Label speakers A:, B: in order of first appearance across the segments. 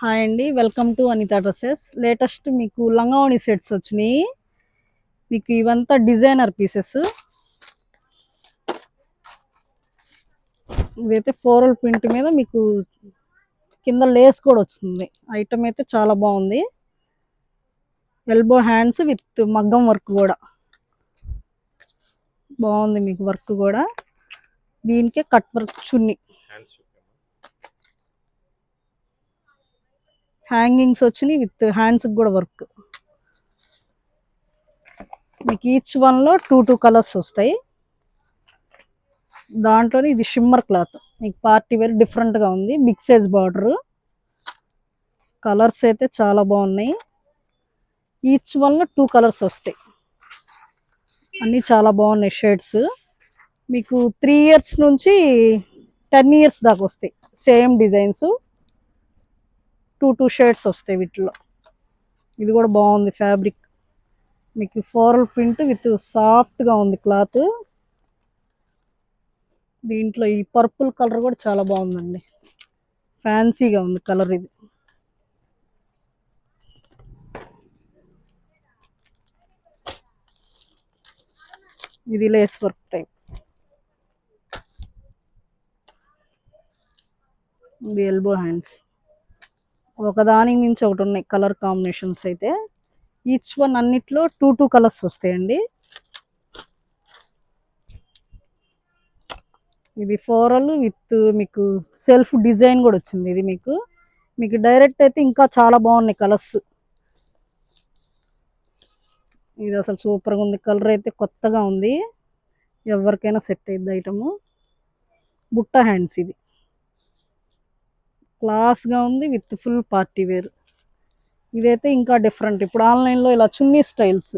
A: Hi అండి, welcome to Anitha dresses. Latest మీకు లంగావోణి సెట్స్ వచ్చినాయి. మీకు ఇవంతా డిజైనర్ పీసెస్. ఇదైతే ఫ్లోరల్ ప్రింట్ మీద మీకు కింద లేస్ కూడా వస్తుంది. ఐటమ్ అయితే చాలా బాగుంది. ఎల్బో హ్యాండ్స్ విత్ మగ్గం వర్క్ కూడా బాగుంది. మీకు వర్క్ కూడా దీనికే కట్ వర్క్ చున్నీ, హ్యాంగింగ్స్ వచ్చినాయి విత్ హ్యాండ్స్ కూడా వర్క్. మీకు ఈచ్ వన్లో టూ కలర్స్ వస్తాయి. దాంట్లోనే ఇది షిమ్మర్ క్లాత్, మీకు పార్టీ వేర్ డిఫరెంట్గా ఉంది. బిగ్ సైజ్ బార్డర్, కలర్స్ అయితే చాలా బాగున్నాయి. ఈచ్ వన్లో 2 కలర్స్ వస్తాయి. అన్నీ చాలా బాగున్నాయి షేడ్స్. మీకు 3 ఇయర్స్ నుంచి 10 ఇయర్స్ దాకా వస్తాయి. సేమ్ డిజైన్స్ 2 షేడ్స్ వస్తాయి వీటిలో. ఇది కూడా బాగుంది ఫ్యాబ్రిక్. మీకు ఫ్లోరల్ ప్రింట్ విత్ సాఫ్ట్గా ఉంది క్లాత్. దీంట్లో ఈ పర్పుల్ కలర్ కూడా చాలా బాగుందండి, ఫ్యాన్సీగా ఉంది కలర్. ఇది లేస్ వర్క్ టైప్. ఇది ఎల్బో హ్యాండ్స్. ఒకదానికి మించి ఒకటి ఉన్నాయి కలర్ కాంబినేషన్స్ అయితే. ఈచ్ వన్ అన్నిట్లో 2 కలర్స్ వస్తాయండి. ఇది ఫ్లోరల్ విత్ మీకు సెల్ఫ్ డిజైన్ కూడా వచ్చింది. ఇది మీకు మీకు డైరెక్ట్ అయితే ఇంకా చాలా బాగున్నాయి కలర్స్. ఇది అసలు సూపర్గా ఉంది. కలర్ అయితే కొత్తగా ఉంది, ఎవరికైనా సెట్ అయ్యింది ఐటము. బుట్ట హ్యాండ్స్, ఇది క్లాస్గా ఉంది విత్ ఫుల్ పార్టీ వేర్. ఇదైతే ఇంకా డిఫరెంట్. ఇప్పుడు ఆన్లైన్లో ఇలా చున్నీ స్టైల్స్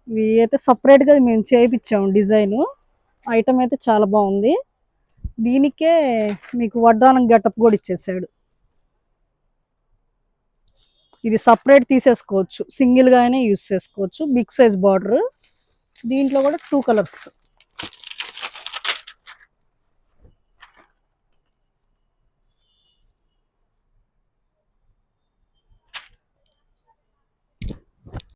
A: ఇవి అయితే సపరేట్గా మేము చేయించాము డిజైన్. ఐటమ్ అయితే చాలా బాగుంది. దీనికే మీకు వడ్డానం గెటప్ కూడా ఇచ్చేసాడు. ఇది సపరేట్ తీసేసుకోవచ్చు, సింగిల్గా అయినా యూస్ చేసుకోవచ్చు. బిగ్ సైజ్ బార్డర్, దీంట్లో కూడా 2 కలర్స్.